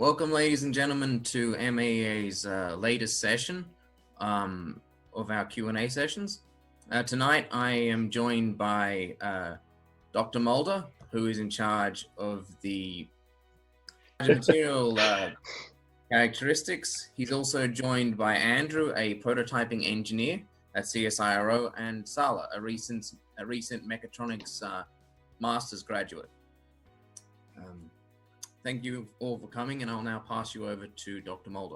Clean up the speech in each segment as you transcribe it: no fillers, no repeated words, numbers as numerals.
Welcome, ladies and gentlemen, to MAEA's latest session of our Q&A sessions. Tonight, I am joined by Dr. Mulder, who is in charge of the material characteristics. He's also joined by Andrew, a prototyping engineer at CSIRO, and Sala, a recent mechatronics master's graduate. Thank you all for coming, and I'll now pass you over to Dr. Mulder.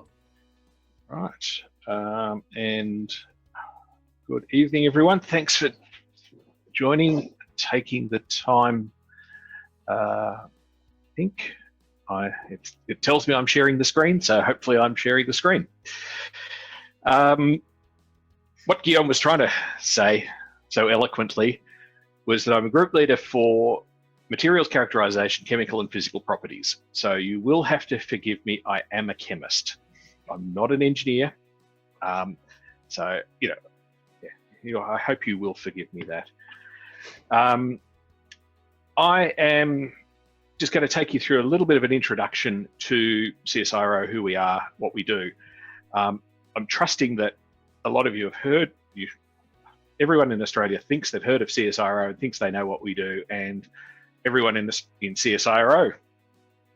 Right, and good evening, everyone. Thanks for joining, taking the time. It tells me I'm sharing the screen, so hopefully I'm sharing the screen. What Guillaume was trying to say so eloquently was that I'm a group leader for materials characterization, chemical and physical properties. So you will have to forgive me, I am a chemist. I'm not an engineer. I hope you will forgive me that. I am just going to take you through a little bit of an introduction to CSIRO, who we are, what we do. I'm trusting that a lot of you have heard, everyone in Australia thinks they've heard of CSIRO and thinks they know what we do, and everyone in CSIRO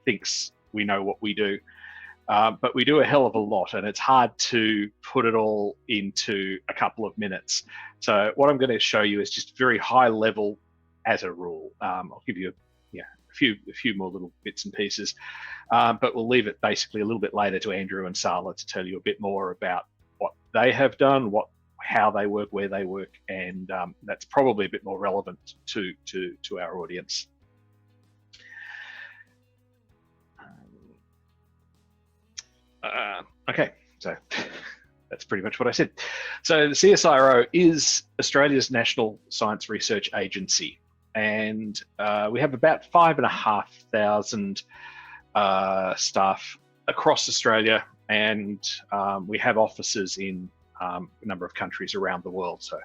thinks we know what we do, but we do a hell of a lot, and it's hard to put it all into a couple of minutes. So what I'm going to show you is just very high level as a rule. I'll give you a few more little bits and pieces, but we'll leave it basically a little bit later to Andrew and Sala to tell you a bit more about what they have done, how they work, where they work, and that's probably a bit more relevant to our audience. Okay, so that's pretty much what I said. So the CSIRO is Australia's national science research agency, and we have about 5,500 staff across Australia, and we have offices in a number of countries around the world. So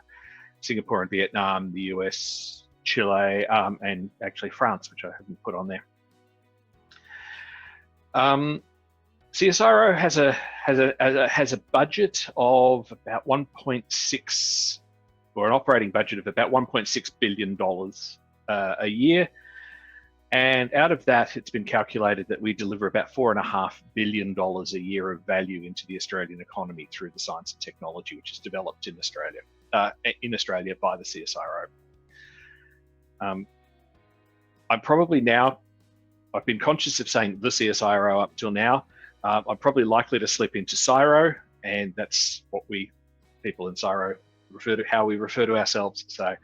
Singapore and Vietnam, the US, Chile, and actually France, which I haven't put on there. CSIRO has a budget of about 1.6, or an operating budget of about $1.6 billion a year, and out of that, it's been calculated that we deliver about $4.5 billion a year of value into the Australian economy through the science and technology which is developed in Australia by the CSIRO. I've been conscious of saying the CSIRO up till now. I'm probably likely to slip into CSIRO, and that's what people in CSIRO how we refer to ourselves. So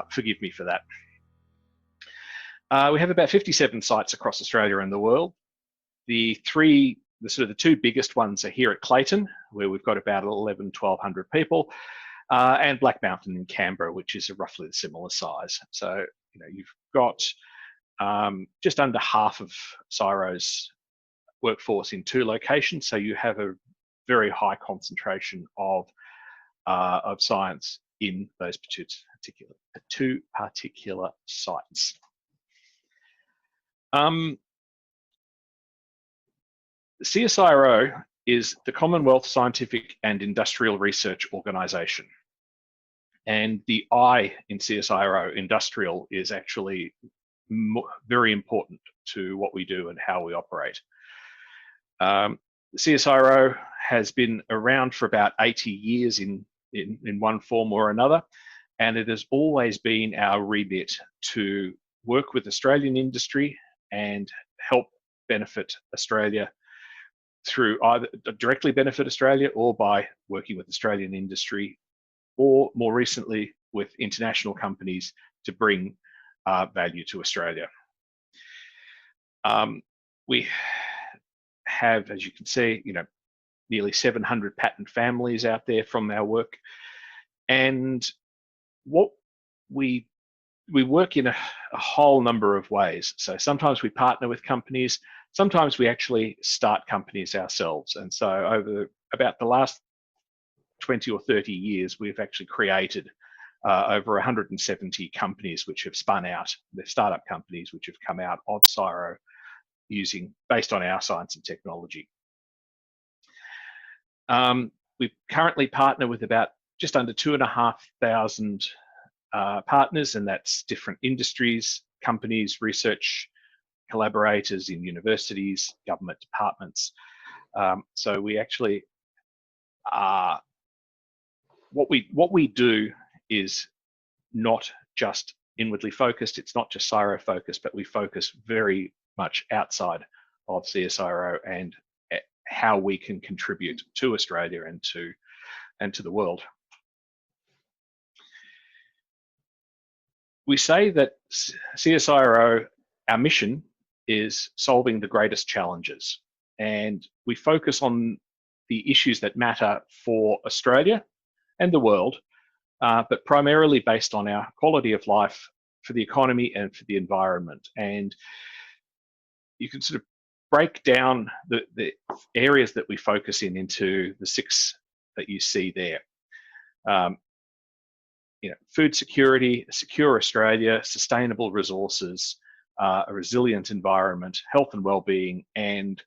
forgive me for that. We have about 57 sites across Australia and the world. The two biggest ones are here at Clayton, where we've got about 1,100-1,200 people, and Black Mountain in Canberra, which is roughly a similar size. So you've got just under half of CSIRO's workforce in 2 locations, so you have a very high concentration of science in those two particular sites. CSIRO is the Commonwealth Scientific and Industrial Research Organisation, and the I in CSIRO, industrial, is actually very important to what we do and how we operate. CSIRO has been around for about 80 years in one form or another, and it has always been our remit to work with Australian industry and help benefit Australia through either directly benefit Australia or by working with Australian industry, or more recently with international companies to bring value to Australia. We have, as you can see, nearly 700 patent families out there from our work, and what we work in a whole number of ways. So sometimes we partner with companies, sometimes we actually start companies ourselves, and so over about the last 20 or 30 years, we've actually created over 170 companies which have spun out. They're startup companies which have come out of CSIRO based on our science and technology. We currently partner with about just under 2,500 partners, and that's different industries, companies, research collaborators in universities, government departments. So we actually are, what we do is not just inwardly focused, it's not just CSIRO focused, but we focus very much outside of CSIRO and how we can contribute to Australia and to the world. We say that CSIRO, our mission is solving the greatest challenges, and we focus on the issues that matter for Australia and the world, but primarily based on our quality of life for the economy and for the environment. And you can sort of break down the areas that we focus into the 6 that you see there. Food security, a secure Australia, sustainable resources, a resilient environment, health and well-being, and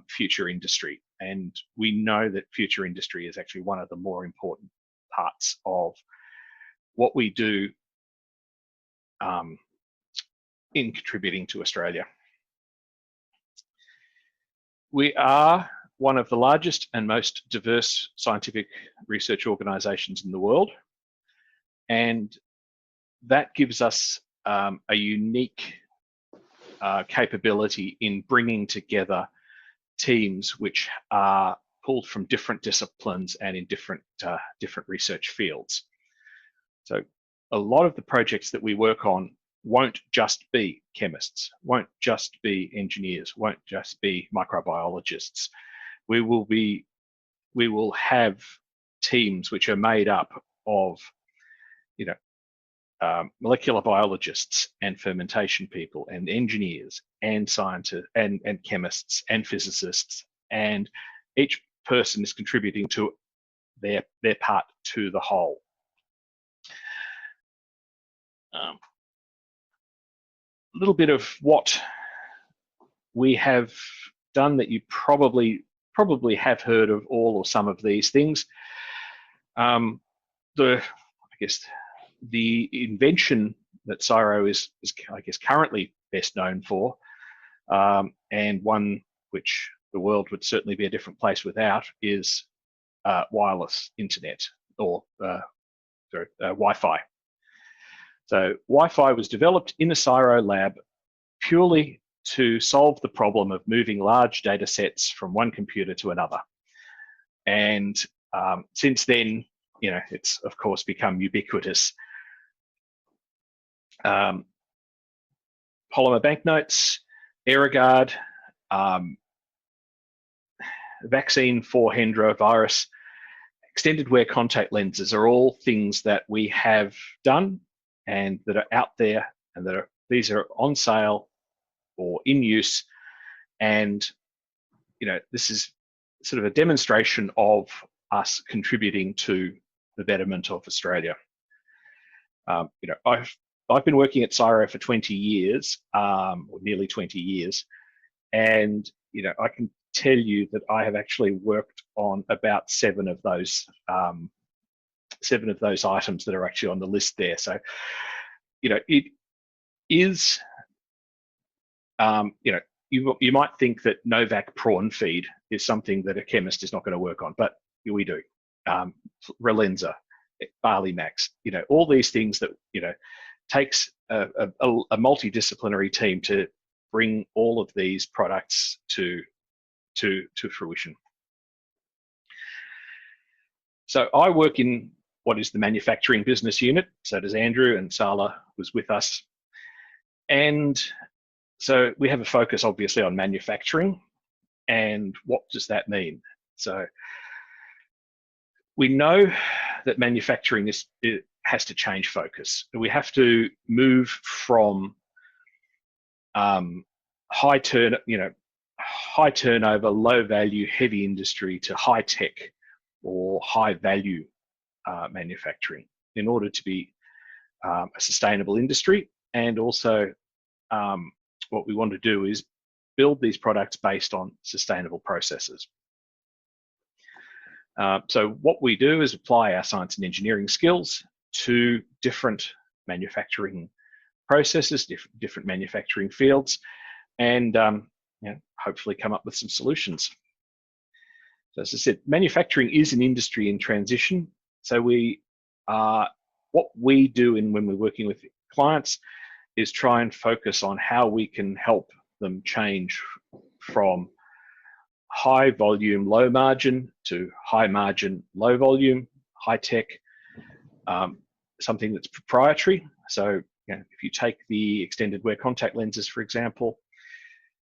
future industry. And we know that future industry is actually one of the more important parts of what we do in contributing to Australia. We are one of the largest and most diverse scientific research organisations in the world, and that gives us a unique capability in bringing together teams which are pulled from different disciplines and in different research fields. So a lot of the projects that we work on won't just be chemists, won't just be engineers, won't just be microbiologists. We will have teams which are made up of molecular biologists and fermentation people and engineers and scientists and chemists and physicists, and each person is contributing to their part to the whole. A little bit of what we have done that you probably have heard of all or some of these things. The invention that CSIRO is I guess currently best known for, and one which the world would certainly be a different place without, is wireless internet, or Wi-Fi. So Wi-Fi was developed in a CSIRO lab purely to solve the problem of moving large data sets from one computer to another. And since then, it's of course become ubiquitous. Polymer banknotes, Aerogard, vaccine for Hendra virus, extended wear contact lenses are all things that we have done and that are out there, and these are on sale or in use. And this is sort of a demonstration of us contributing to the betterment of Australia. I've been working at CSIRO for 20 years, or nearly 20 years, and I can tell you that I have actually worked on about 7 of those items that are actually on the list there. So, it is, you might think that Novak prawn feed is something that a chemist is not going to work on, but we do. Relenza, Barley Max, all these things that takes a multidisciplinary team to bring all of these products to fruition. So I work in what is the manufacturing business unit. So does Andrew, and Sala was with us. And so we have a focus obviously on manufacturing. And what does that mean? So we know that manufacturing has to change focus. We have to move from high turnover, low value, heavy industry to high tech or high value manufacturing in order to be a sustainable industry. And also what we want to do is build these products based on sustainable processes. So what we do is apply our science and engineering skills to different manufacturing processes, different manufacturing fields, and hopefully come up with some solutions. So as I said, manufacturing is an industry in transition. So what we do when we're working with clients is try and focus on how we can help them change from high volume, low margin to high margin, low volume, high tech, something that's proprietary. So if you take the extended wear contact lenses, for example,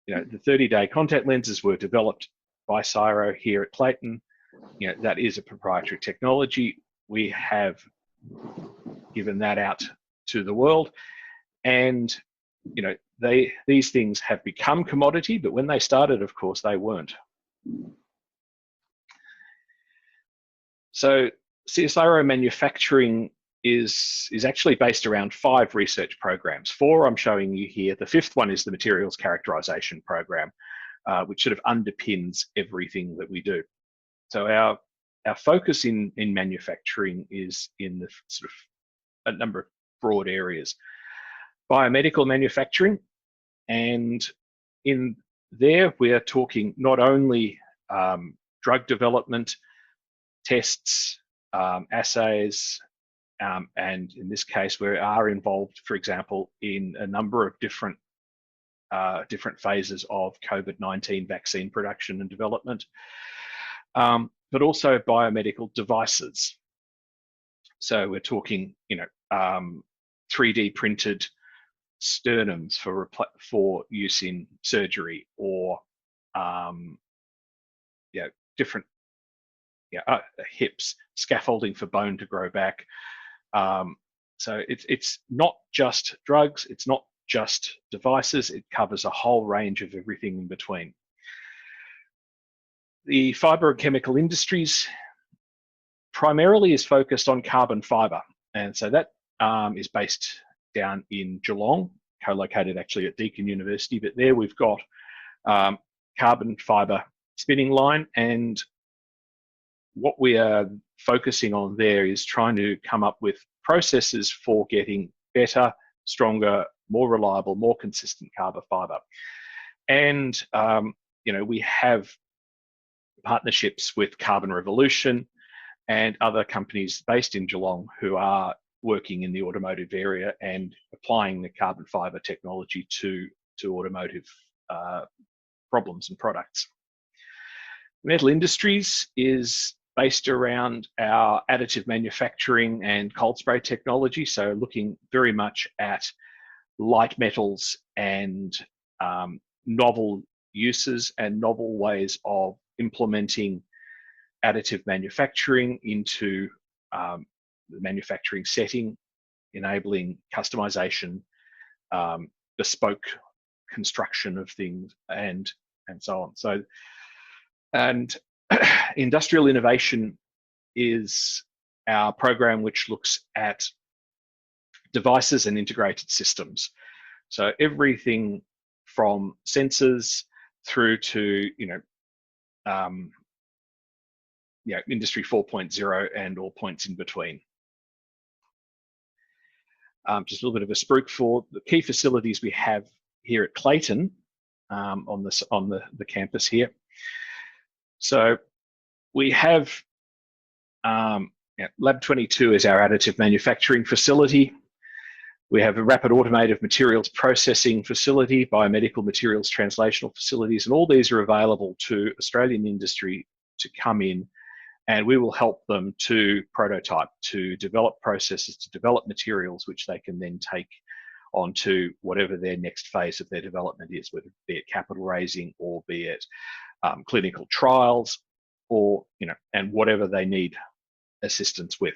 the 30-day contact lenses were developed by CSIRO here at Clayton. That is a proprietary technology. We have given that out to the world, and these things have become commodity, but when they started, of course, they weren't. So CSIRO manufacturing is actually based around 5 research programs. 4 I'm showing you here. The 5th one is the materials characterization program, which sort of underpins everything that we do. So our focus in manufacturing is in the sort of a number of broad areas. Biomedical manufacturing, and in there we are talking not only drug development, tests, assays, and in this case we are involved, for example, in a number of different phases of COVID-19 vaccine production and development, but also biomedical devices. So we're talking, 3D printed sternums for use in surgery, or different hips, scaffolding for bone to grow back. So it's not just drugs, it's not just devices, it covers a whole range of everything in between. The fibre and chemical industries primarily is focused on carbon fibre, and so that is based down in Geelong, co-located actually at Deakin University, but there we've got carbon fibre spinning line, and what we are focusing on there is trying to come up with processes for getting better, stronger, more reliable, more consistent carbon fibre. And we have partnerships with Carbon Revolution and other companies based in Geelong who are working in the automotive area and applying the carbon fibre technology to automotive problems and products. Metal Industries is based around our additive manufacturing and cold spray technology, so looking very much at light metals and novel uses and novel ways of implementing additive manufacturing into the manufacturing setting, enabling customization, bespoke construction of things, and so on. So, and industrial innovation is our program which looks at devices and integrated systems. So everything from sensors through to Industry 4.0 and all points in between. Just a little bit of a spruik for the key facilities we have here at Clayton on the campus here. So we have Lab 22 is our additive manufacturing facility. We have a rapid automated materials processing facility, biomedical materials translational facilities, and all these are available to Australian industry to come in, and we will help them to prototype, to develop processes, to develop materials which they can then take onto whatever their next phase of their development is, whether it be it capital raising or be it clinical trials, or and whatever they need assistance with.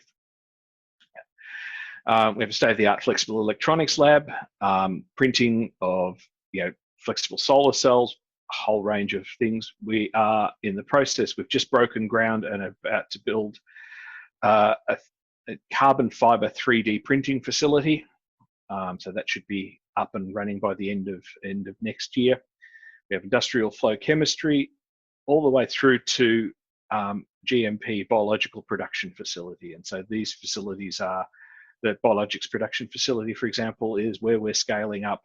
We have a state-of-the-art flexible electronics lab, printing of flexible solar cells, a whole range of things. We are in the process, we've just broken ground and are about to build a carbon fiber 3D printing facility. So that should be up and running by the end of next year. We have industrial flow chemistry, all the way through to GMP biological production facility. And so these facilities are the biologics production facility, for example, is where we're scaling up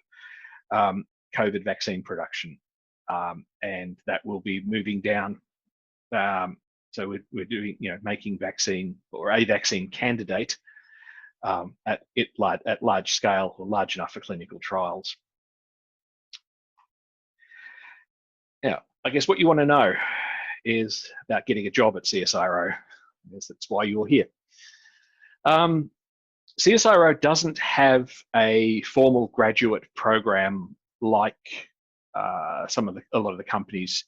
COVID vaccine production. And that will be moving down. So we're doing, making vaccine or a vaccine candidate at large scale or large enough for clinical trials. Now, I guess what you want to know is about getting a job at CSIRO. I guess that's why you're here. CSIRO doesn't have a formal graduate program like a lot of the companies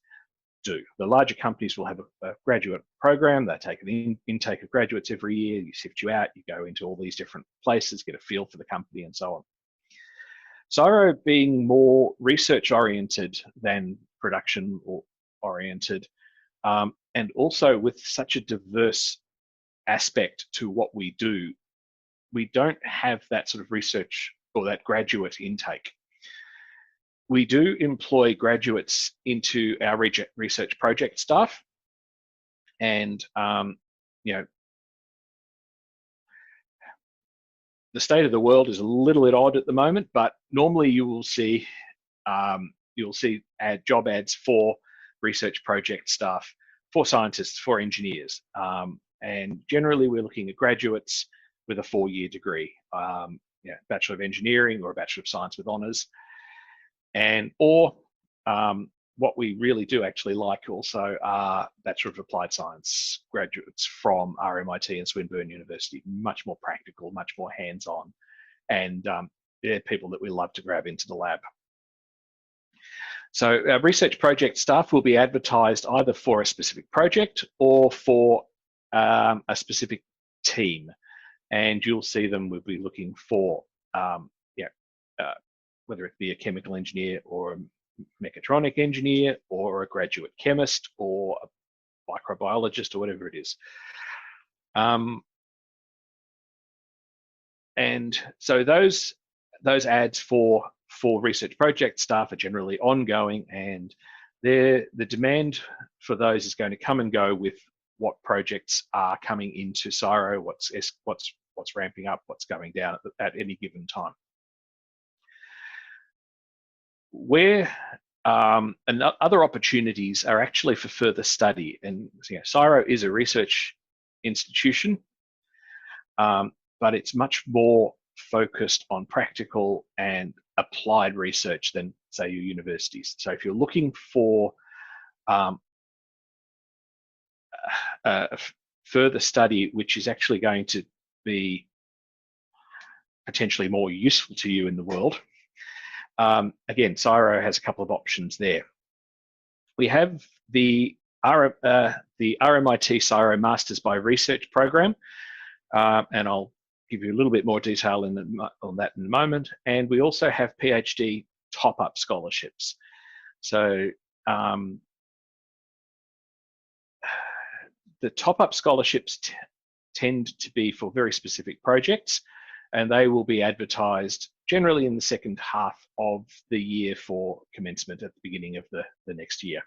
do. The larger companies will have a graduate program. They take an intake of graduates every year. You sift you out. You go into all these different places, get a feel for the company, and so on. CSIRO, being more research oriented than production oriented, and also with such a diverse aspect to what we do, we don't have that sort of research or that graduate intake. We do employ graduates into our research project staff, and the state of the world is a little bit odd at the moment, but normally you will see job ads for research project staff, for scientists, for engineers, and generally we're looking at graduates with a 4-year degree, Bachelor of Engineering or a Bachelor of Science with honours, or what we really do actually like also are Bachelor of Applied Science graduates from RMIT and Swinburne University, much more practical, much more hands-on, and they're people that we love to grab into the lab. So our research project staff will be advertised either for a specific project or for a specific team, and you'll see them. We'll be looking for whether it be a chemical engineer or a mechatronic engineer or a graduate chemist or a microbiologist or whatever it is. And so those ads for research project staff are generally ongoing, and the demand for those is going to come and go with what projects are coming into CSIRO, what's ramping up, what's going down at any given time. Where and other opportunities are actually for further study, and CSIRO is a research institution, but it's much more focused on practical and applied research than, say, your universities. So if you're looking for further study which is actually going to be potentially more useful to you in the world, again, CSIRO has a couple of options there. We have the RMIT CSIRO Masters by Research program, and I'll give you a little bit more detail on that in a moment. And we also have PhD top-up scholarships. So the top-up scholarships tend to be for very specific projects, and they will be advertised generally in the second half of the year for commencement at the beginning of the next year.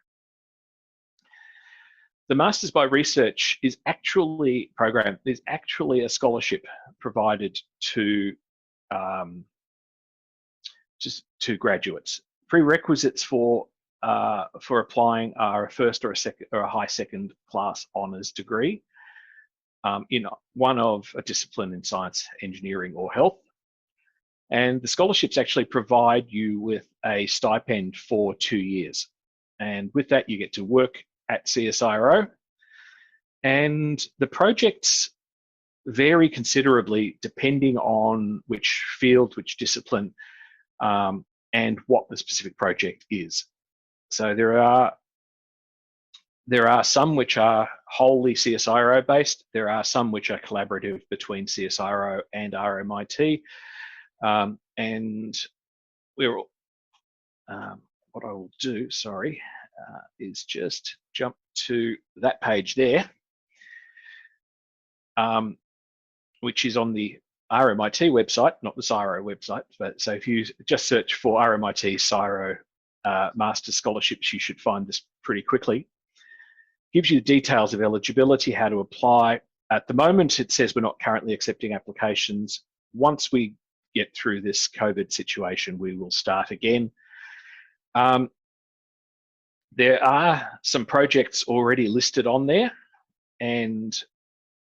The Masters by Research is actually a scholarship provided to graduates. Prerequisites for applying are a first or a second or a high second class honours degree in one of a discipline in science, engineering, or health. And the scholarships actually provide you with a stipend for 2 years. And with that, you get to work at CSIRO. And the projects vary considerably depending on which field, which discipline, and what the specific project is. So there are some which are wholly CSIRO based. There are some which are collaborative between CSIRO and RMIT. And what I will do, is just jump to that page there, which is on the RMIT website, not the CSIRO website. But so if you just search for RMIT CSIRO master's scholarships, you should find this pretty quickly. Gives you the details of eligibility, how to apply. At the moment, it says we're not currently accepting applications. Once we get through this COVID situation, we will start again. There are some projects already listed on there, and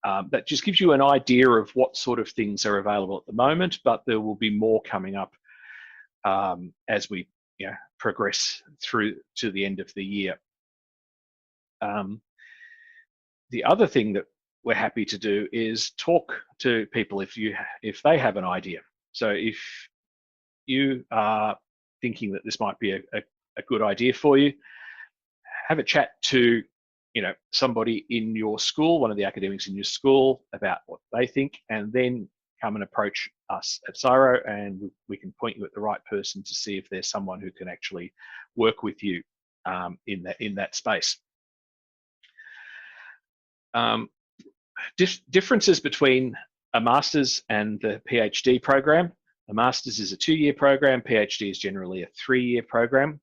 that just gives you an idea of what sort of things are available at the moment, but there will be more coming up as we progress through to the end of the year. The other thing that we're happy to do is talk to people if they have an idea. So if you are thinking that this might be a good idea for you, have a chat to somebody in your school, one of the academics in your school, about what they think, and then come and approach us at CSIRO, and we can point you at the right person to see if there's someone who can actually work with you in that space. Differences between a master's and the PhD program. A master's is a 2-year program, PhD is generally a 3-year program.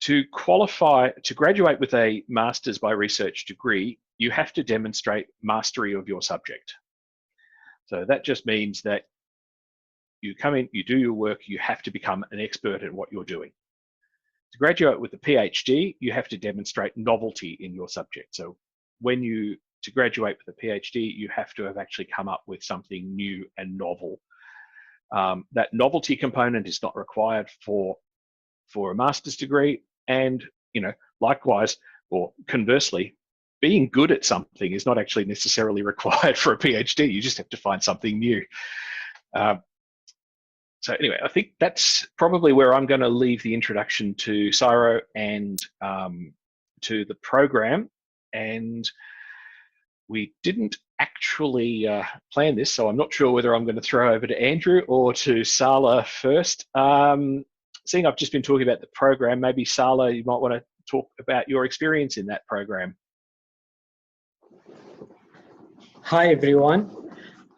To qualify, to graduate with a master's by research degree, you have to demonstrate mastery of your subject. So that just means that you come in, you do your work, you have to become an expert at what you're doing. To graduate with a PhD, you have to demonstrate novelty in your subject. So to graduate with a PhD, you have to have actually come up with something new and novel. That novelty component is not required for a master's degree, and likewise, or conversely, being good at something is not actually necessarily required for a PhD. You just have to find something new. So anyway, I think that's probably where I'm going to leave the introduction to CSIRO and to the program. And we didn't actually plan this, so I'm not sure whether I'm going to throw over to Andrew or to Sala first. Seeing I've just been talking about the program, maybe Sala, you might want to talk about your experience in that program. Hi everyone.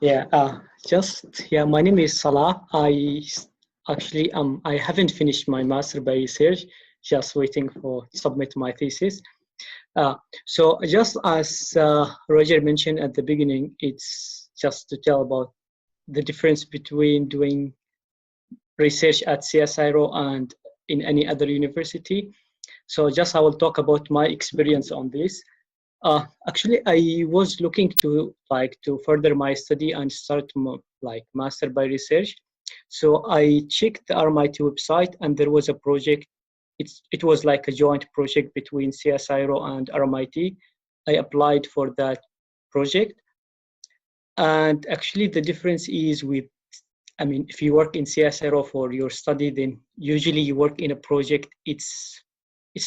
My name is Salah. I haven't finished my master by research, just waiting for submit my thesis. So just as Roger mentioned at the beginning, it's just to tell about the difference between doing research at CSIRO and in any other university. So I will talk about my experience on this. Actually, I was looking to further my study and start master by research. So I checked the RMIT website, and there was a project. It was like a joint project between CSIRO and RMIT. I applied for that project, and actually the difference is if you work in CSIRO for your study, then usually you work in a project. It's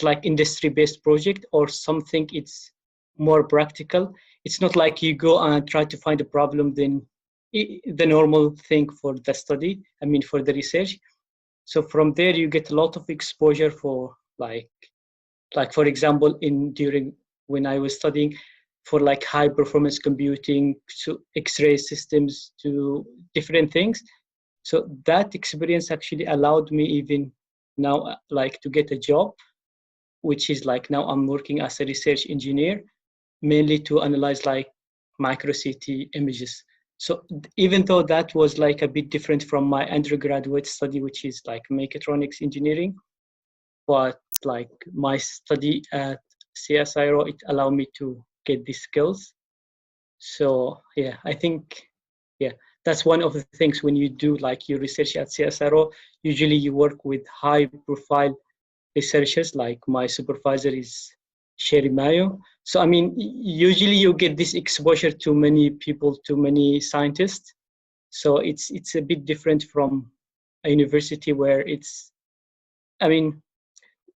like industry-based project or something. It's more practical. It's not like you go and try to find a problem, then the normal thing for the study, for the research. So from there you get a lot of exposure for for example, during when I was studying for high performance computing, to X-ray systems, to different things. So that experience actually allowed me even now to get a job, which is now I'm working as a research engineer, mainly to analyze micro CT images. So even though that was a bit different from my undergraduate study, which is mechatronics engineering, but my study at CSIRO, it allowed me to get these skills. So yeah, I think that's one of the things when you do your research at CSIRO. Usually you work with high profile researchers, like my supervisor is Sherry Mayo. So usually you get this exposure to many people, to many scientists. So it's a bit different from a university where it's, in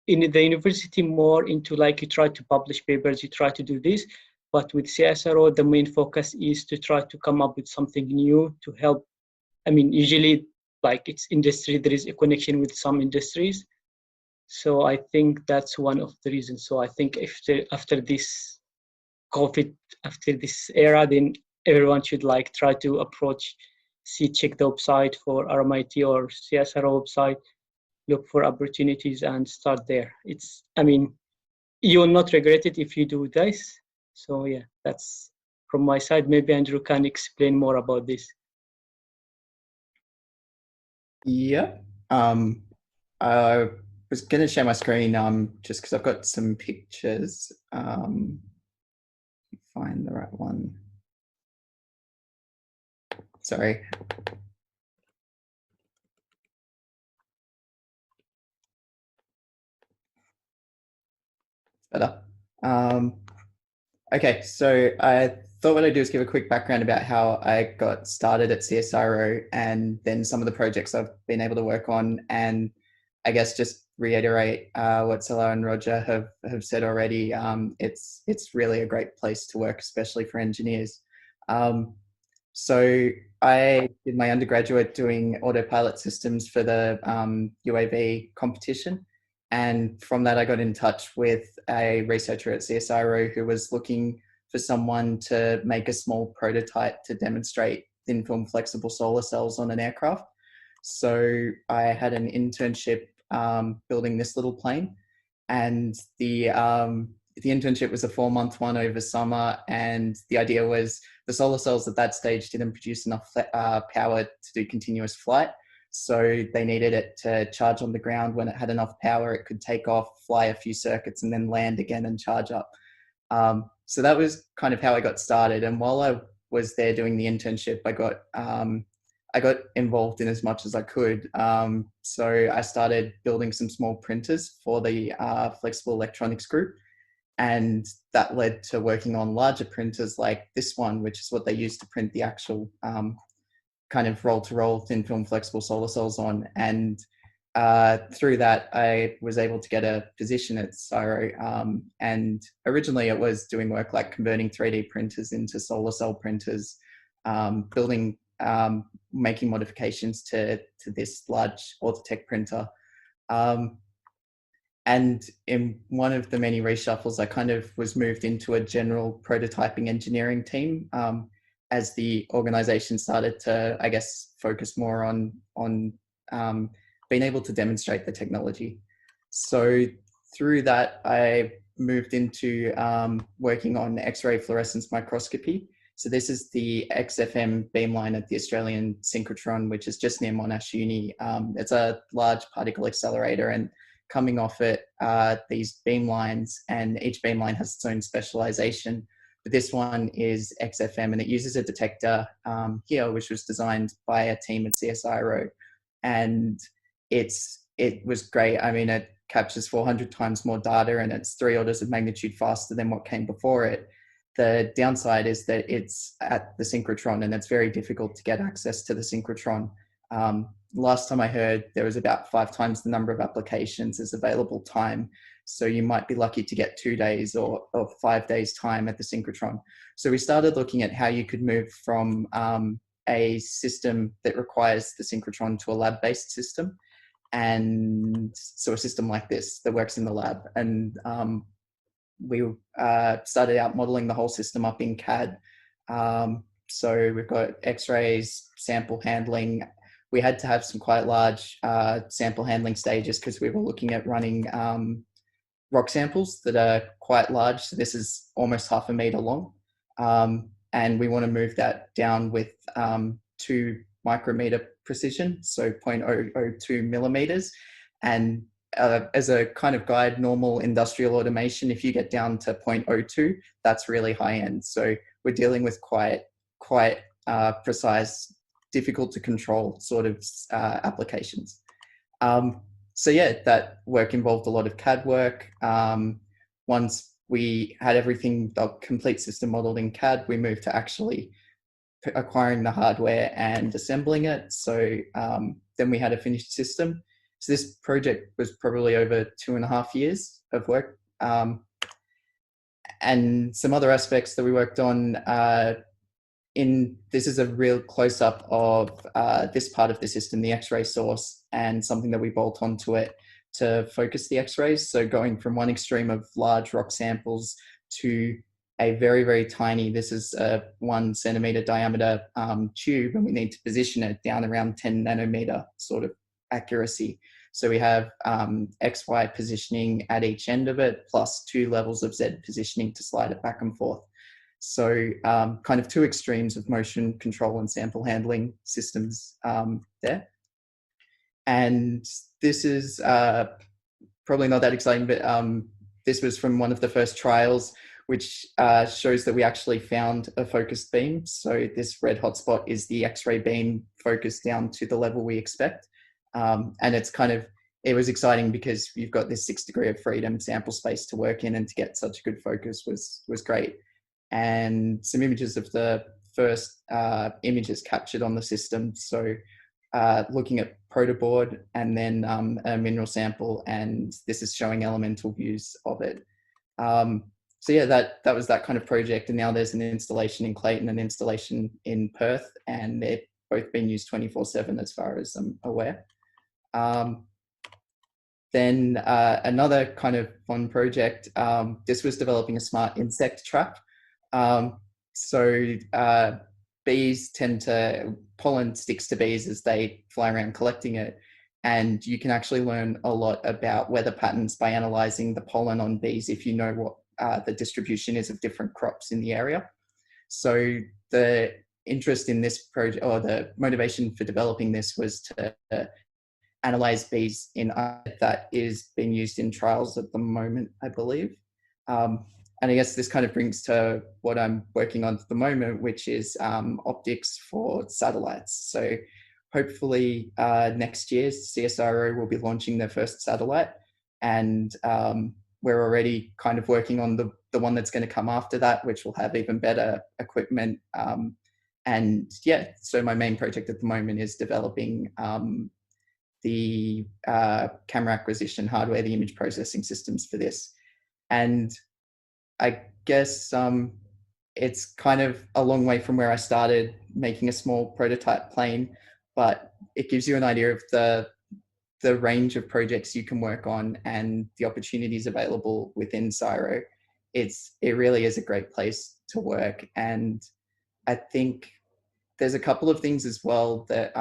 the university more into you try to publish papers, you try to do this. But with CSIRO, the main focus is to try to come up with something new to help. Usually it's industry, there is a connection with some industries. So I think that's one of the reasons. So I think after this COVID, after this era, then everyone should try to check the website for RMIT or CSIRO website look for opportunities and start there. I mean, you will not regret it if you do this. So yeah, that's from my side. Maybe Andrew can explain more about this. Yeah. I was going to share my screen just because I've got some pictures. Find the right one. Sorry. Better. Okay, so I thought what I'd do is give a quick background about how I got started at CSIRO and then some of the projects I've been able to work on, and I guess just reiterate what Salah and Roger have said already. It's really a great place to work, especially for engineers. So I did my undergraduate doing autopilot systems for the UAV competition. And from that, I got in touch with a researcher at CSIRO who was looking for someone to make a small prototype to demonstrate thin film flexible solar cells on an aircraft. So I had an internship building this little plane, and the internship was a 4-month one over summer. And the idea was the solar cells at that stage didn't produce enough power to do continuous flight. So they needed it to charge on the ground. When it had enough power, it could take off, fly a few circuits, and then land again and charge up. So that was kind of how I got started. And while I was there doing the internship, I got involved in as much as I could. So I started building some small printers for the flexible electronics group. And that led to working on larger printers like this one, which is what they use to print the actual kind of roll-to-roll thin film flexible solar cells on. And through that, I was able to get a position at CSIRO. And originally it was doing work like converting 3D printers into solar cell printers, building, making modifications to this large Autotech printer. And in one of the many reshuffles, I kind of was moved into a general prototyping engineering team as the organization started to, I guess, focus more on being able to demonstrate the technology. So through that, I moved into working on X-ray fluorescence microscopy. So this is the XFM beamline at the Australian synchrotron, which is just near Monash Uni. It's a large particle accelerator, and coming off it, these beamlines, and each beamline has its own specialization. But this one is XFM, and it uses a detector here, which was designed by a team at CSIRO. And it was great. I mean, it captures 400 times more data, and it's 3 orders of magnitude faster than what came before it. The downside is that it's at the synchrotron, and it's very difficult to get access to the synchrotron. Last time I heard, there was about 5 times the number of applications as available time. So you might be lucky to get 2 days or 5 days time at the synchrotron. So we started looking at how you could move from a system that requires the synchrotron to a lab-based system. And so a system like this that works in the lab. And we started out modeling the whole system up in CAD. So we've got X-rays, sample handling. We had to have some quite large sample handling stages because we were looking at running rock samples that are quite large. So this is almost 0.5 meter long. And we want to move that down with 2 micrometer precision, so 0.002 millimeters. And as a kind of guide, normal industrial automation, if you get down to 0.02, that's really high end. So we're dealing with quite precise, difficult to control sort of applications. So yeah, that work involved a lot of CAD work. Once we had everything, the complete system modeled in CAD, we moved to actually acquiring the hardware and assembling it. So then we had a finished system. So this project was probably over 2.5 years of work. And some other aspects that we worked on this is a real close-up of this part of the system, the X-ray source, and something that we bolt onto it to focus the X-rays. So going from one extreme of large rock samples to a very, very tiny, this is a 1 centimeter diameter tube, and we need to position it down around 10 nanometer sort of accuracy. So we have XY positioning at each end of it, plus 2 levels of Z positioning to slide it back and forth. So kind of 2 extremes of motion control and sample handling systems there. And this is probably not that exciting, but this was from one of the first trials, which shows that we actually found a focused beam. So this red hotspot is the X-ray beam focused down to the level we expect. And it's kind of, it was exciting because you've got this 6 degree of freedom sample space to work in, and to get such a good focus was great. And some images of the first images captured on the system. So looking at protoboard and then a mineral sample, and this is showing elemental views of it. So yeah, that was that kind of project, and now there's an installation in Clayton and an installation in Perth, and they're both being used 24/7 as far as I'm aware. Then another kind of fun project, this was developing a smart insect trap. Bees tend to, pollen sticks to bees as they fly around collecting it. And you can actually learn a lot about weather patterns by analyzing the pollen on bees if you know what the distribution is of different crops in the area. So the interest in this project, or the motivation for developing this, was to analyze bees in that is being used in trials at the moment, I believe. And I guess this kind of brings to what I'm working on at the moment, which is optics for satellites. So hopefully next year, CSIRO will be launching their first satellite, and we're already kind of working on the one that's going to come after that, which will have even better equipment. And yeah, so my main project at the moment is developing the camera acquisition hardware, the image processing systems for this. And I guess it's kind of a long way from where I started making a small prototype plane, but it gives you an idea of the range of projects you can work on and the opportunities available within CSIRO. It really is a great place to work. And I think there's a couple of things as well that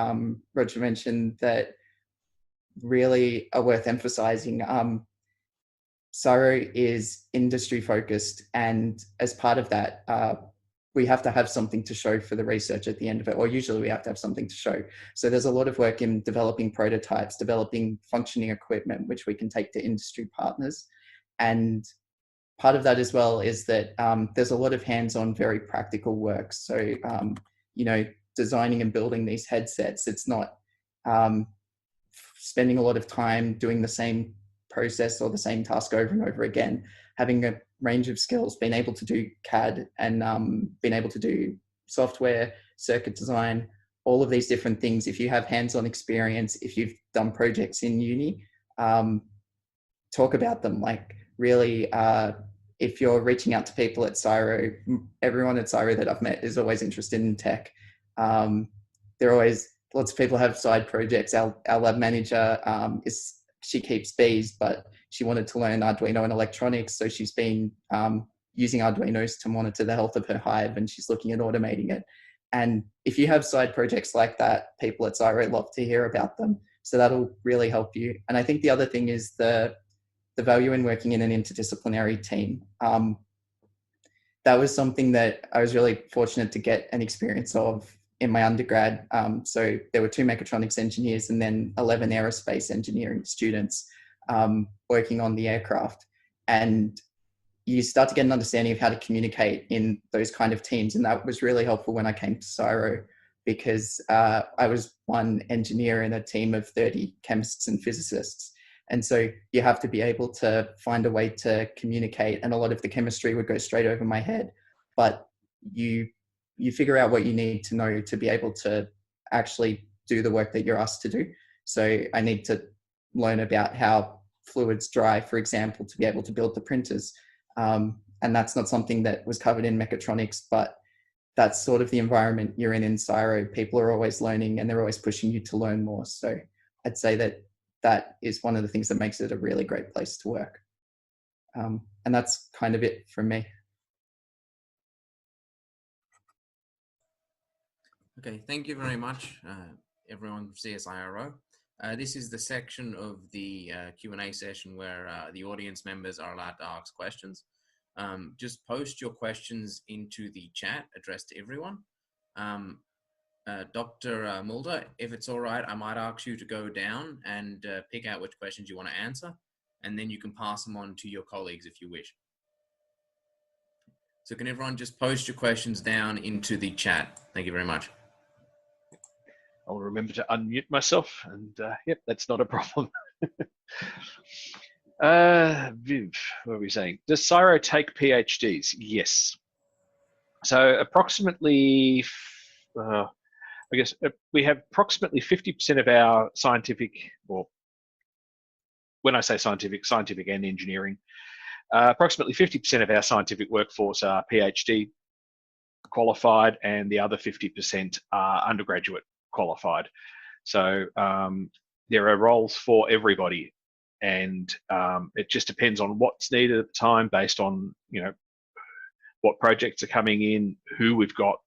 Roger mentioned that really are worth emphasizing. CSIRO is industry focused, and as part of that, we have to have something to show for the research at the end of it, or usually we have to have something to show. So there's a lot of work in developing prototypes, developing functioning equipment, which we can take to industry partners. And part of that as well is that there's a lot of hands-on, very practical work. So, you know, designing and building these headsets, it's not spending a lot of time doing the same process or the same task over and over again. Having a range of skills, being able to do CAD and being able to do software, circuit design, all of these different things. If you have hands-on experience, if you've done projects in uni, talk about them. Like really, if you're reaching out to people at CSIRO, everyone at CSIRO that I've met is always interested in tech. They're always, lots of people have side projects. Our lab manager she keeps bees, but she wanted to learn Arduino and electronics. So she's been using Arduinos to monitor the health of her hive, and she's looking at automating it. And if you have side projects like that, people at CSIRO love to hear about them. So that'll really help you. And I think the other thing is the value in working in an interdisciplinary team. That was something that I was really fortunate to get an experience of in my undergrad. So there were 2 mechatronics engineers and then 11 aerospace engineering students working on the aircraft. And you start to get an understanding of how to communicate in those kind of teams. And that was really helpful when I came to CSIRO, because I was one engineer in a team of 30 chemists and physicists. And so you have to be able to find a way to communicate. And a lot of the chemistry would go straight over my head, but you figure out what you need to know to be able to actually do the work that you're asked to do. So I need to learn about how fluids dry, for example, to be able to build the printers. And that's not something that was covered in mechatronics, but that's sort of the environment you're in CSIRO. People are always learning and they're always pushing you to learn more. So I'd say that is one of the things that makes it a really great place to work. And that's kind of it from me. Okay, thank you very much, everyone from CSIRO. This is the section of the Q&A session where the audience members are allowed to ask questions. Just post your questions into the chat addressed to everyone. Dr. Mulder, if it's all right, I might ask you to go down and pick out which questions you want to answer, and then you can pass them on to your colleagues if you wish. So can everyone just post your questions down into the chat? Thank you very much. I'll remember to unmute myself, and yep, that's not a problem. Viv, what are we saying? Does CSIRO take PhDs? Yes. So approximately, I guess we have approximately 50% of our scientific, or when I say scientific and engineering, approximately 50% of our scientific workforce are PhD qualified, and the other 50% are undergraduate qualified. So there are roles for everybody, and it just depends on what's needed at the time, based on what projects are coming in, who we've got.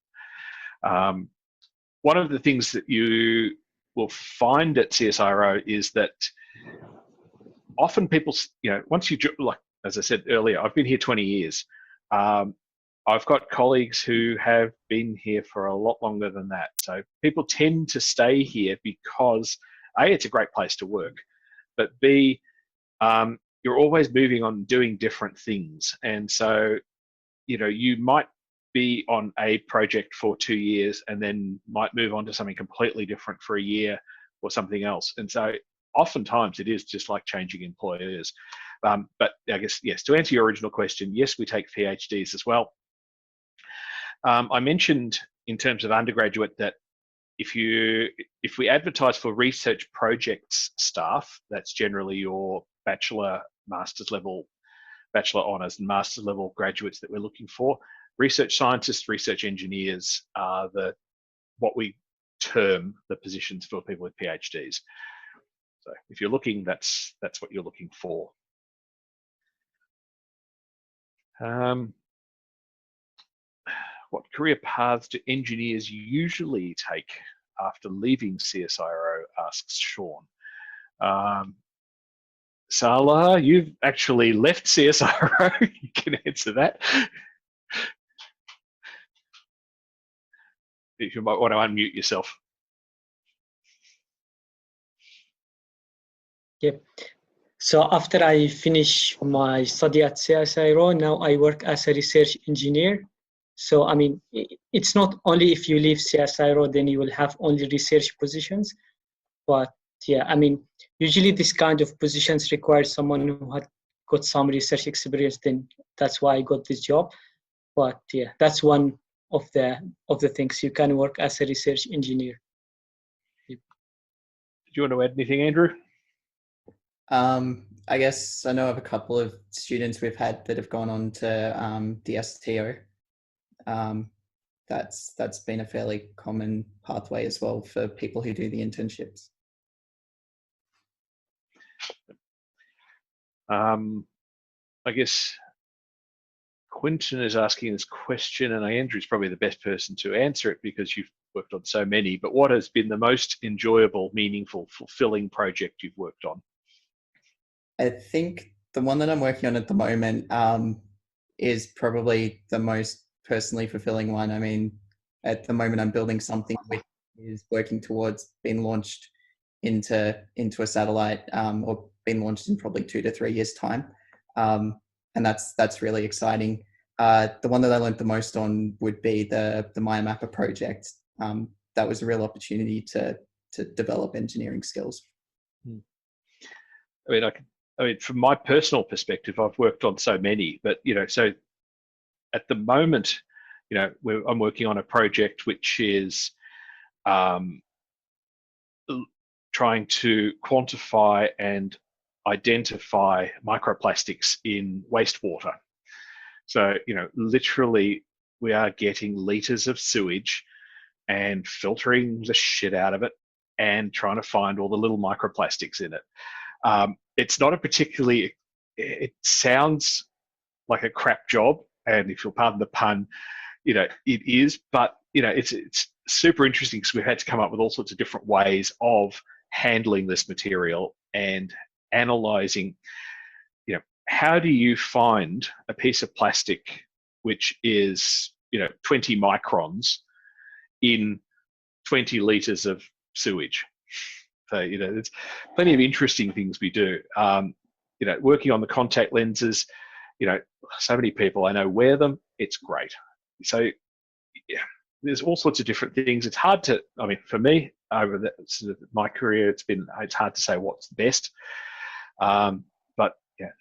One of the things that you will find at CSIRO is that often people, once you, like as I said earlier, I've been here 20 years. I've got colleagues who have been here for a lot longer than that. So people tend to stay here because A, it's a great place to work, but B, you're always moving on doing different things. And so, you might be on a project for 2 years and then might move on to something completely different for a year or something else. And so oftentimes it is just like changing employers. But I guess, yes, to answer your original question, yes, we take PhDs as well. I mentioned in terms of undergraduate that if we advertise for research projects staff, that's generally your bachelor, master's level, bachelor honours and master's level graduates that we're looking for. Research scientists, research engineers are what we term the positions for people with PhDs. So if you're looking, that's what you're looking for. What career paths do engineers usually take after leaving CSIRO, asks Sean. Salah, you've actually left CSIRO. You can answer that. If you might want to unmute yourself. Yep. So after I finish my study at CSIRO, now I work as a research engineer. So, I mean, it's not only if you leave CSIRO, then you will have only research positions. But yeah, I mean, usually this kind of positions require someone who had got some research experience, then that's why I got this job. But yeah, that's one of the things. You can work as a research engineer. Yep. Do you want to add anything, Andrew? I guess I know of a couple of students we've had that have gone on to the STO. That's been a fairly common pathway as well for people who do the internships. I guess Quinton is asking this question, and Andrew's probably the best person to answer it because you've worked on so many, but what has been the most enjoyable, meaningful, fulfilling project you've worked on? I think the one that I'm working on at the moment is probably the most personally fulfilling one. I mean, at the moment I'm building something which is working towards being launched into a satellite, or being launched in probably 2 to 3 years time. And that's really exciting. The one that I learned the most on would be the MAEA MAPA project. That was a real opportunity to develop engineering skills. I mean, from my personal perspective, I've worked on so many, but so at the moment, I'm working on a project which is trying to quantify and identify microplastics in wastewater. So, literally we are getting liters of sewage and filtering the shit out of it and trying to find all the little microplastics in it. It's not a particularly, it sounds like a crap job, and if you'll pardon the pun, it is, but it's super interesting because we've had to come up with all sorts of different ways of handling this material and analyzing, how do you find a piece of plastic which is, 20 microns in 20 litres of sewage? So, there's plenty of interesting things we do. Working on the contact lenses, so many people I know wear them. It's great. So, there's all sorts of different things. It's hard to, for me, over my career, it's hard to say what's the best. But yeah,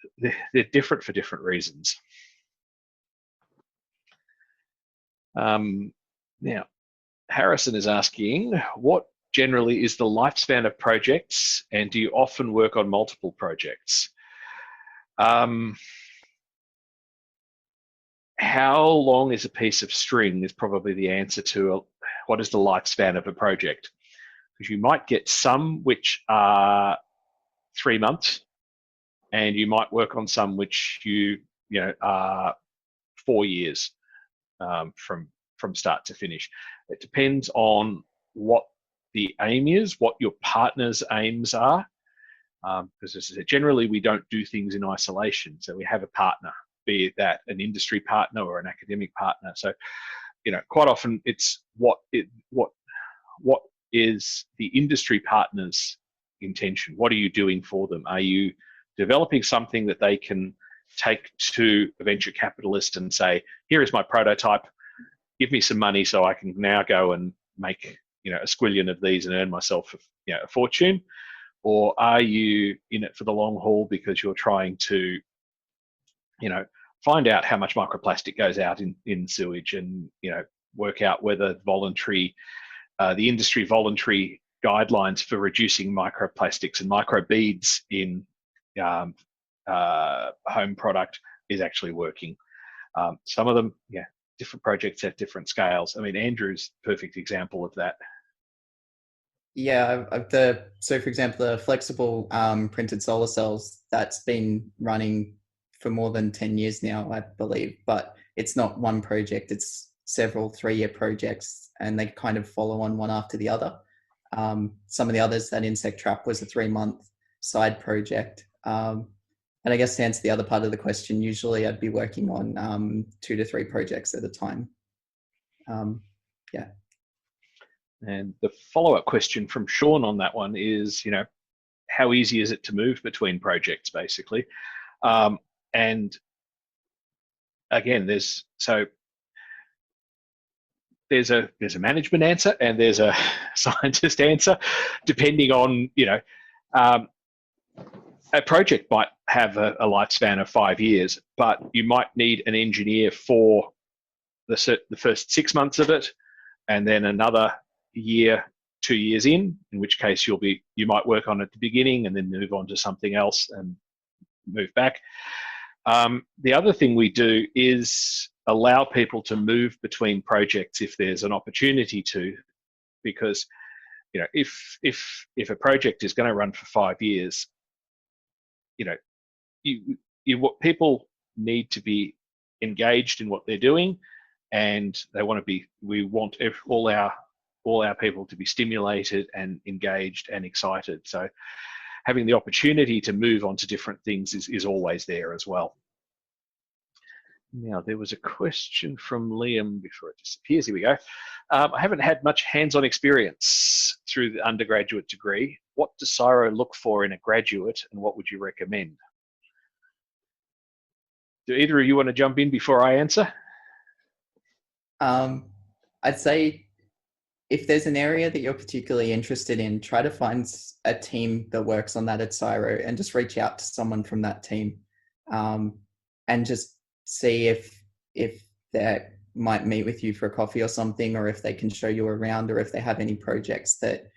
they're different for different reasons. Now, Harrison is asking, what generally is the lifespan of projects, and do you often work on multiple projects? How long is a piece of string is probably the answer to what is the lifespan of a project. Because you might get some which are 3 months, and you might work on some which are 4 years from start to finish. It depends on what the aim is, what your partner's aims are, because generally we don't do things in isolation. So we have a partner, be that an industry partner or an academic partner. So, quite often it's what is the industry partner's intention? What are you doing for them? Are you developing something that they can take to a venture capitalist and say, here is my prototype, give me some money so I can now go and make a squillion of these and earn myself a fortune? Or are you in it for the long haul because you're trying to find out how much microplastic goes out in sewage, and work out whether the industry voluntary guidelines for reducing microplastics and microbeads in home product is actually working. Some of them, different projects have different scales. Andrew's a perfect example of that. Yeah, so for example, the flexible printed solar cells, that's been running for more than 10 years now, I believe, but it's not one project, it's several 3-year projects, and they kind of follow on one after the other. Some of the others, that insect trap was a 3-month side project. And I guess to answer the other part of the question, usually I'd be working on 2 to 3 projects at a time. Yeah. And the follow-up question from Sean on that one is, how easy is it to move between projects, basically? And again, there's a management answer and there's a scientist answer, depending on, a project might have a lifespan of 5 years, but you might need an engineer for the first 6 months of it, and then another year, 2 years in which case you might work on it at the beginning and then move on to something else and move back. The other thing we do is allow people to move between projects if there's an opportunity to, because if a project is going to run for 5 years, what people need to be engaged in what they're doing, and we want all our people to be stimulated and engaged and excited. So having the opportunity to move on to different things is always there as well. Now, there was a question from Liam before it disappears. Here we go. I haven't had much hands-on experience through the undergraduate degree. What does CSIRO look for in a graduate, and what would you recommend? Do either of you want to jump in before I answer? I'd say if there's an area that you're particularly interested in, try to find a team that works on that at CSIRO and just reach out to someone from that team, and just see if they might meet with you for a coffee or something, or if they can show you around, or if they have any projects that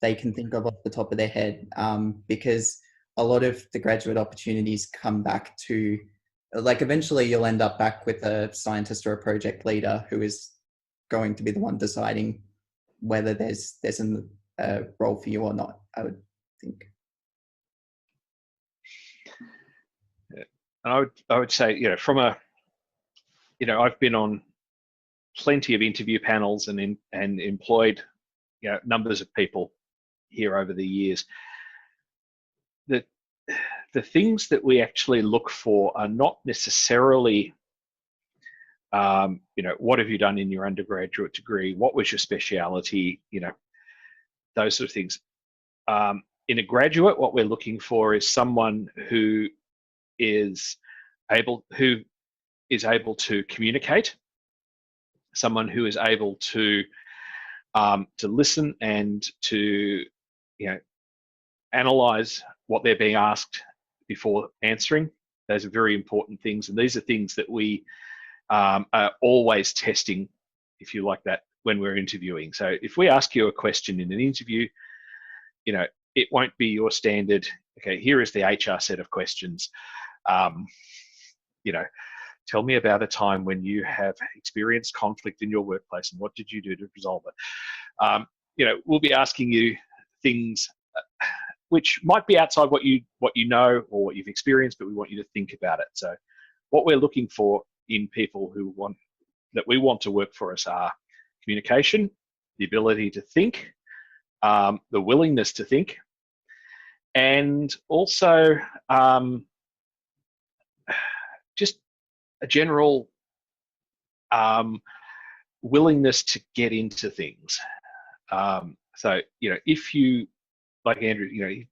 they can think of off the top of their head, because a lot of the graduate opportunities come back to, eventually you'll end up back with a scientist or a project leader who is going to be the one deciding whether there's a role for you or not, I would think. I would say, I've been on plenty of interview panels and employed, numbers of people here over the years. The things that we actually look for are not necessarily, what have you done in your undergraduate degree? What was your speciality? Those sort of things. In a graduate, what we're looking for is someone who is able to communicate, someone who is able to listen and to analyze what they're being asked before answering. Those are very important things, and these are things that we are always testing, if you like that, when we're interviewing. So if we ask you a question in an interview, it won't be your standard, okay, here is the HR set of questions. Tell me about a time when you have experienced conflict in your workplace and what did you do to resolve it? We'll be asking you things which might be outside what you know or what you've experienced, but we want you to think about it. So what we're looking for in people that we want to work for us are communication, the ability to think, the willingness to think, and also just a general willingness to get into things. So if you, like Andrew, you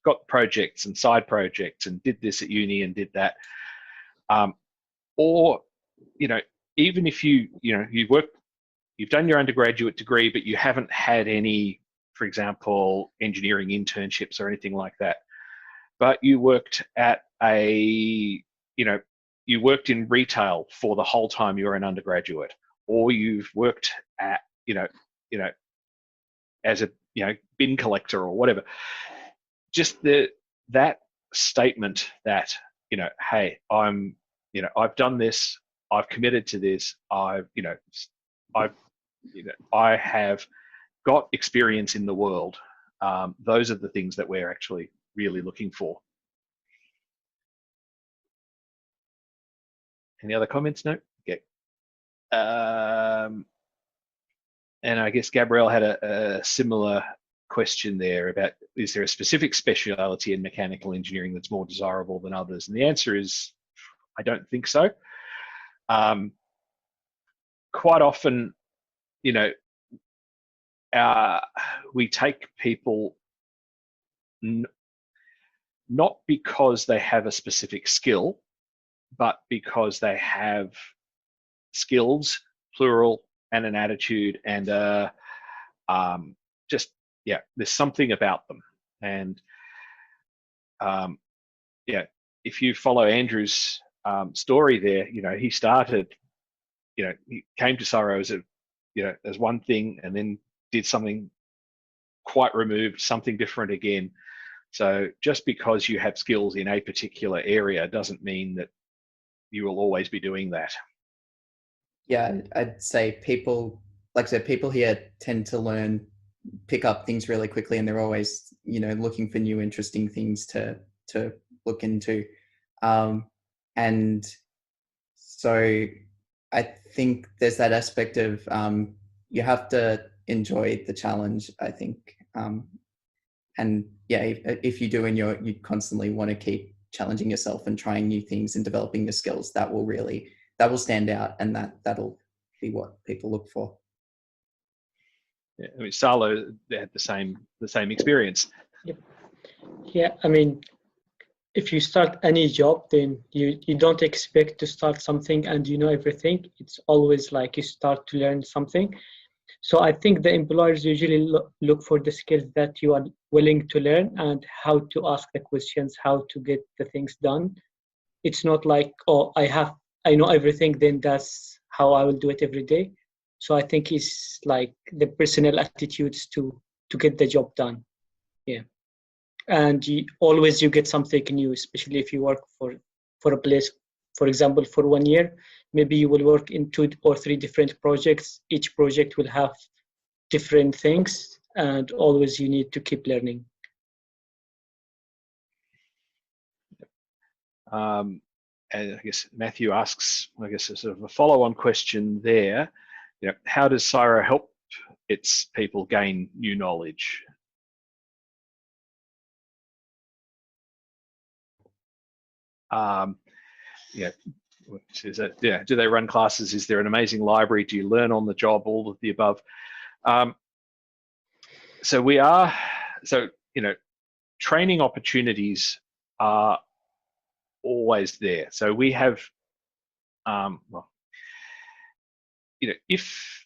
got projects and side projects and did this at uni and did that, or even if you've done your undergraduate degree, but you haven't had any, for example, engineering internships or anything like that, but you worked at you worked in retail for the whole time you were an undergraduate, or you've worked at as a bin collector or whatever. Just that statement that hey, I've done this, I've committed to this, I have got experience in the world. Those are the things that we're actually really looking for. Any other comments? No? Okay. And I guess Gabrielle had a similar question there about, is there a specific speciality in mechanical engineering that's more desirable than others? And the answer is, I don't think so. Quite often, we take people not because they have a specific skill, but because they have skills, plural, and an attitude, and there's something about them. And if you follow Andrew's story there, he started, he came to CSIRO as one thing, and then did something quite removed, something different again. So just because you have skills in a particular area doesn't mean that you will always be doing that. Yeah, I'd say people, like I said, people here tend to pick up things really quickly, and they're always, looking for new, interesting things to look into. And so I think there's that aspect of you have to enjoy the challenge, I think. And yeah, if you do, and you constantly want to keep challenging yourself and trying new things and developing your skills, that will stand out, and that'll be what people look for. Yeah, I mean, Salo had the same experience. Yep. Yeah, I mean, if you start any job, then you don't expect to start something and you know everything. It's always like you start to learn something. So I think the employers usually look for the skills that you are willing to learn and how to ask the questions, how to get the things done. It's not like, oh, I know everything, then that's how I will do it every day. So I think it's like the personal attitudes to get the job done. Yeah. And you get something new, especially if you work for a place, for example, for 1 year, maybe you will work in 2 or 3 different projects. Each project will have different things, and always you need to keep learning. And I guess Matthew asks, I guess, a sort of a follow-on question there. How does CSIRO help its people gain new knowledge? Yeah, do they run classes? Is there an amazing library? Do you learn on the job? All of the above. So training opportunities are always there. So we have, if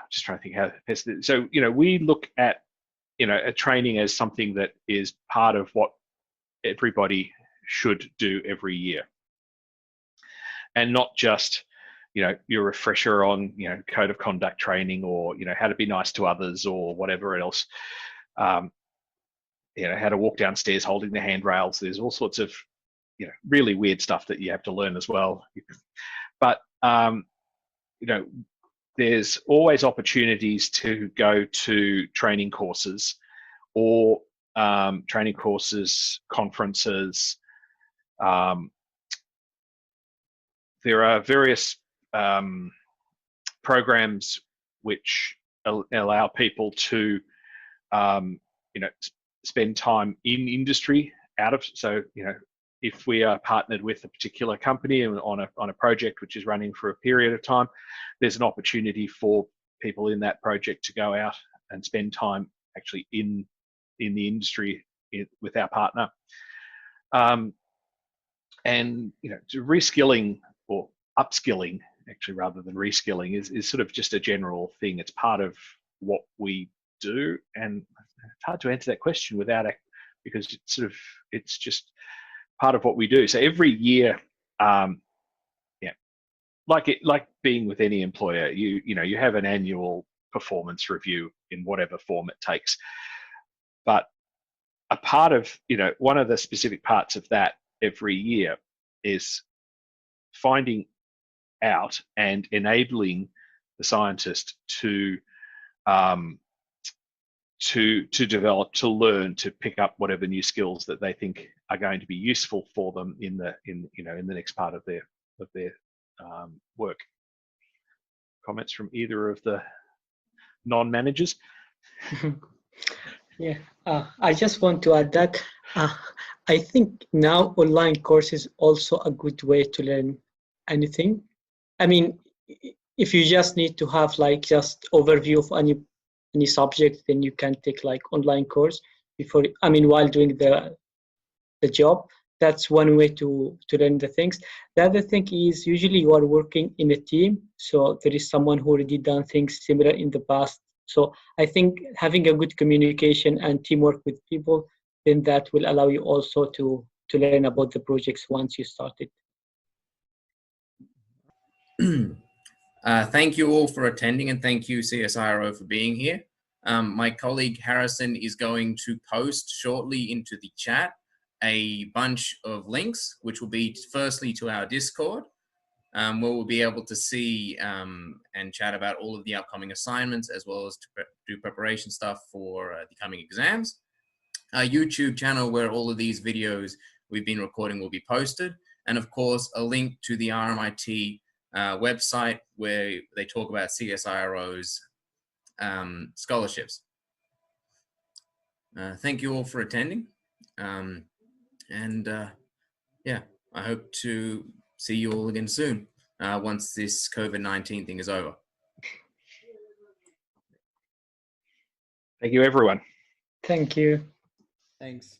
just trying to think how best. So we look at a training as something that is part of what everybody should do every year, and not just your refresher on code of conduct training, or how to be nice to others, or whatever else. How to walk downstairs holding the handrails. There's all sorts of really weird stuff that you have to learn as well. But there's always opportunities to go to training courses, or conferences. There are various programs which allow people to spend time in industry if we are partnered with a particular company on a project which is running for a period of time, there's an opportunity for people in that project to go out and spend time actually in the industry with our partner. And reskilling or upskilling, actually, rather than reskilling, is sort of just a general thing. It's part of what we do, and it's hard to answer that question because it's just part of what we do. So every year, like being with any employer, you have an annual performance review in whatever form it takes. But a part of one of the specific parts of that every year is finding out and enabling the scientist to develop, to learn, to pick up whatever new skills that they think are going to be useful for them in the next part of their work. Comments from either of the non-managers? Yeah, I just want to add that I think now online course is also a good way to learn anything. I mean, if you just need to have just overview of any subject, then you can take online course while doing the job. That's one way to learn the things. The other thing is usually you are working in a team, so there is someone who already done things similar in the past. So I think having a good communication and teamwork with people, then that will allow you also to learn about the projects once you start it. Thank you all for attending, and thank you CSIRO for being here. My colleague Harrison is going to post shortly into the chat a bunch of links, which will be firstly to our Discord, where we'll be able to see and chat about all of the upcoming assignments, as well as to do preparation stuff for the coming exams. Our YouTube channel, where all of these videos we've been recording will be posted, and of course a link to the RMIT website where they talk about CSIRO's scholarships. Thank you all for attending. Yeah, I hope to see you all again soon once this COVID-19 thing is over. Thank you, everyone. Thank you. Thanks.